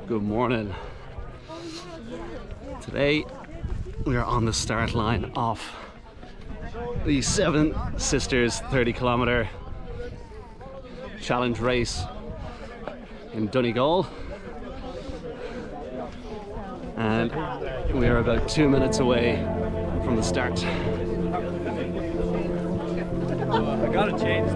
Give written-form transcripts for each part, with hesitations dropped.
Good morning. Today we are on the start line of the Seven Sisters 30km challenge race in Donegal, and we are about 2 minutes away from the start. I gotta change.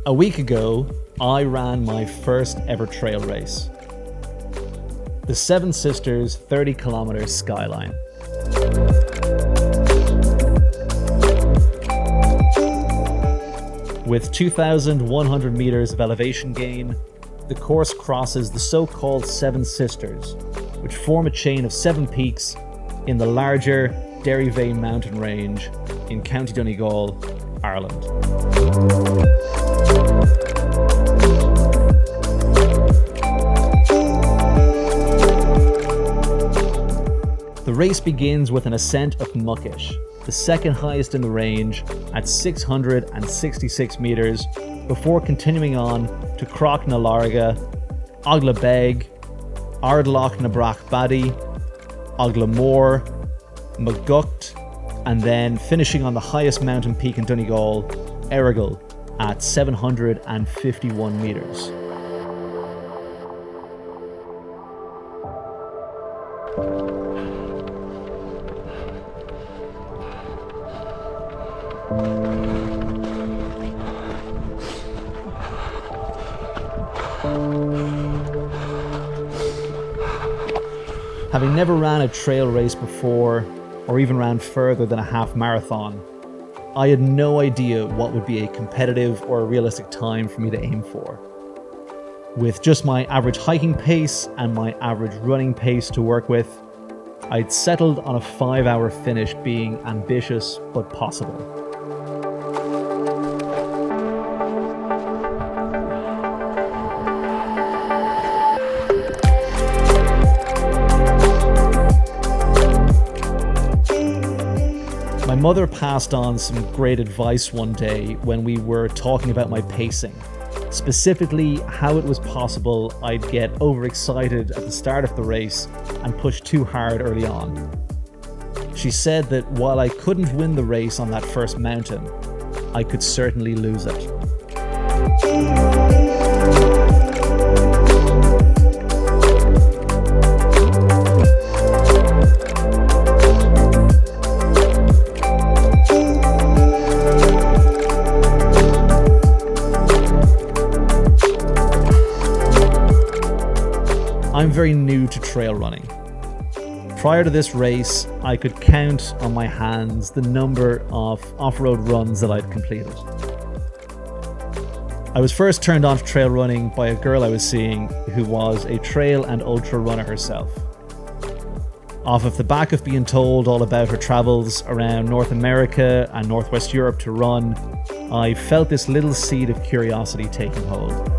A week ago, I ran my first ever trail race. The Seven Sisters 30km Skyline. With 2,100 meters of elevation gain, the course crosses the so-called Seven Sisters, which form a chain of 7 peaks in the larger Derryveagh Mountain Range in County Donegal, Ireland. The race begins with an ascent of Muckish, the second highest in the range at 666 meters, before continuing on to Crocknalaragagh, Aghla Beg, Ardloughnabrackbaddy, Aghla More, Mackoght, and then finishing on the highest mountain peak in Donegal, Errigal, at 751 meters. Having never ran a trail race before, or even ran further than a half marathon, I had no idea what would be a competitive or a realistic time for me to aim for. With just my average hiking pace and my average running pace to work with, I'd settled on a 5-hour finish being ambitious but possible. My mother passed on some great advice one day when we were talking about my pacing, specifically how it was possible I'd get overexcited at the start of the race and push too hard early on. She said that while I couldn't win the race on that first mountain, I could certainly lose it. I'm very new to trail running. Prior to this race, I could count on my hands the number of off-road runs that I'd completed. I was first turned on to trail running by a girl I was seeing who was a trail and ultra runner herself. Off of the back of being told all about her travels around North America and Northwest Europe to run, I felt this little seed of curiosity taking hold.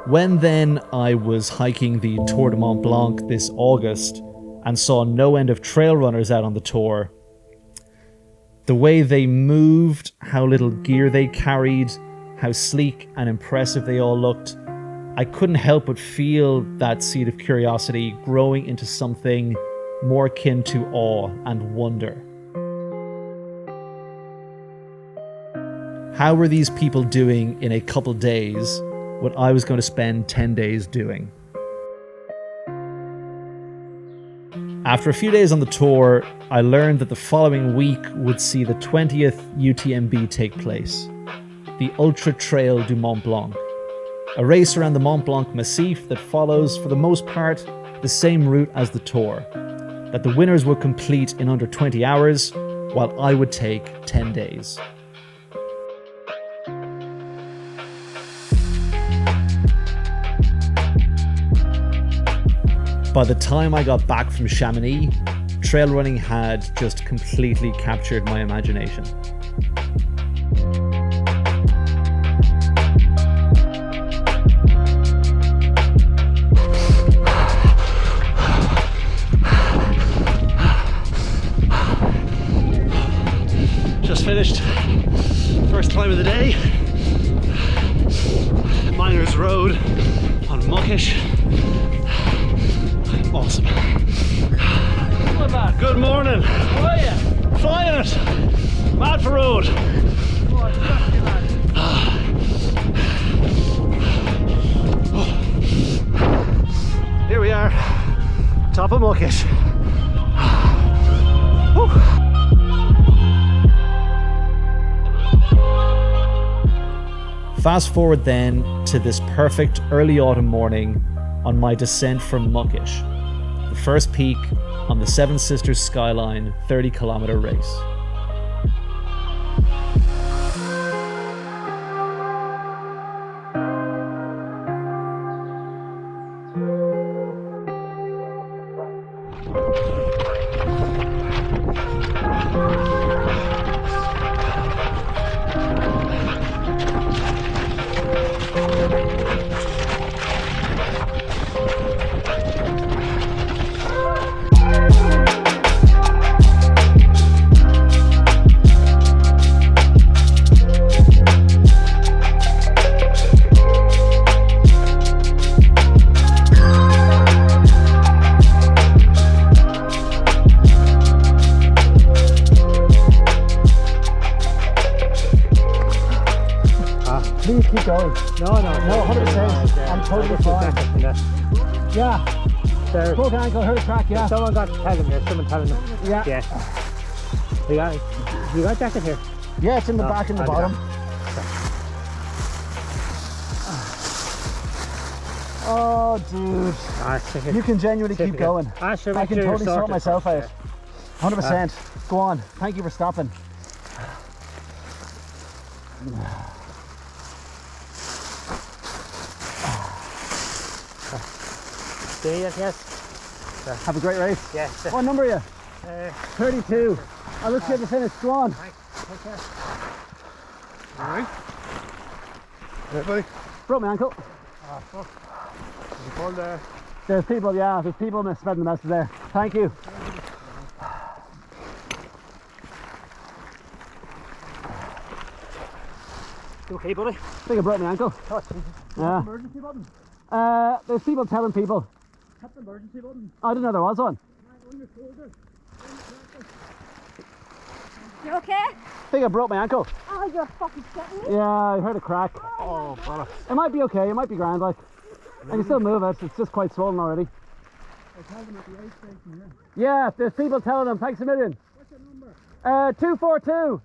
When then I was hiking the Tour de Mont Blanc this August and saw no end of trail runners out on the tour, the way they moved, how little gear they carried, how sleek and impressive they all looked, I couldn't help but feel that seed of curiosity growing into something more akin to awe and wonder. How were these people doing in a couple days what I was going to spend 10 days doing? After a few days on the tour, I learned that the following week would see the 20th UTMB take place, the Ultra Trail du Mont Blanc, a race around the Mont Blanc Massif that follows, for the most part, the same route as the tour, that the winners would complete in under 20 hours, while I would take 10 days. By the time I got back from Chamonix, trail running had just completely captured my imagination. Just finished first climb of the day, Miners Road on Muckish. Awesome. Good morning. How are you? Flying it. Mad for road. Here we are, top of Muckish. Fast forward then to this perfect early autumn morning on my descent from Muckish, the first peak on the Seven Sisters Skyline 30-kilometer race. Please keep going. No, 100%. I'm totally fine. Yeah. Broke ankle, hurt a crack, yeah. Someone got telling me, someone telling them. Yeah. Yeah. You got jacket here? Yeah, it's in the back and the bottom. Oh, dude. You can genuinely keep going. I can totally sort myself out. 100%. Go on. Thank you for stopping. Yes. Have a great race. Yes. What number are you? 32. I'll look at the finish. Go on. Take care. Alright. Yeah, buddy. Broke my ankle. Ah, fuck. Is it cold there? There's people spreading the message there. Thank you. You okay, buddy? I think I broke my ankle. Yeah. Emergency button? There's people telling people. Tap the emergency button. I didn't know there was one. On your shoulder. You okay? I think I broke my ankle. Oh, you're fucking shitting me. Yeah, I heard a crack. Oh, brother. It might be okay, it might be grand, like. I can still move it, it's just quite swollen already. I tell them at the aid station here. Yeah, there's people telling them, thanks a million. What's your number? 242.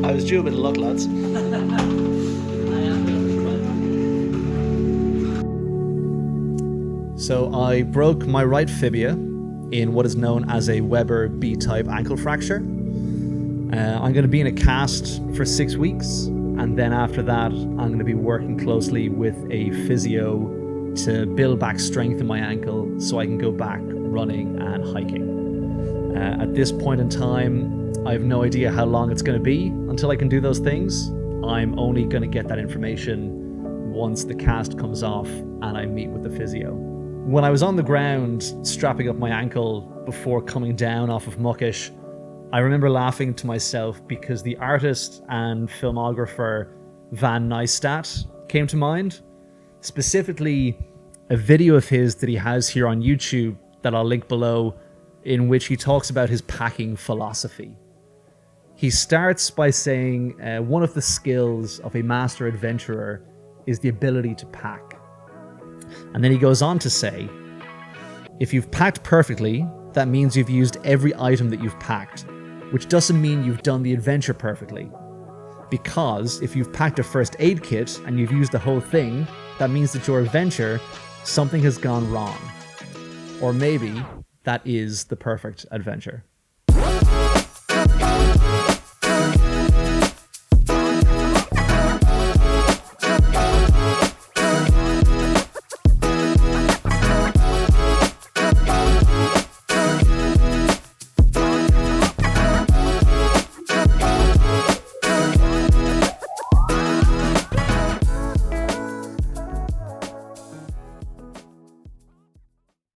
I was due a bit of luck, lads. So I broke my right fibula in what is known as a Weber B-type ankle fracture. I'm going to be in a cast for 6 weeks, and then after that I'm going to be working closely with a physio to build back strength in my ankle so I can go back running and hiking. At this point in time, I have no idea how long it's going to be until I can do those things. I'm only going to get that information once the cast comes off and I meet with the physio. When I was on the ground strapping up my ankle before coming down off of Muckish, I remember laughing to myself because the artist and filmographer Van Neistat came to mind. Specifically, a video of his that he has here on YouTube that I'll link below, in which he talks about his packing philosophy. He starts by saying one of the skills of a master adventurer is the ability to pack. And then he goes on to say, if you've packed perfectly, that means you've used every item that you've packed, which doesn't mean you've done the adventure perfectly. Because if you've packed a first aid kit and you've used the whole thing, that means that your adventure, something has gone wrong. Or maybe that is the perfect adventure.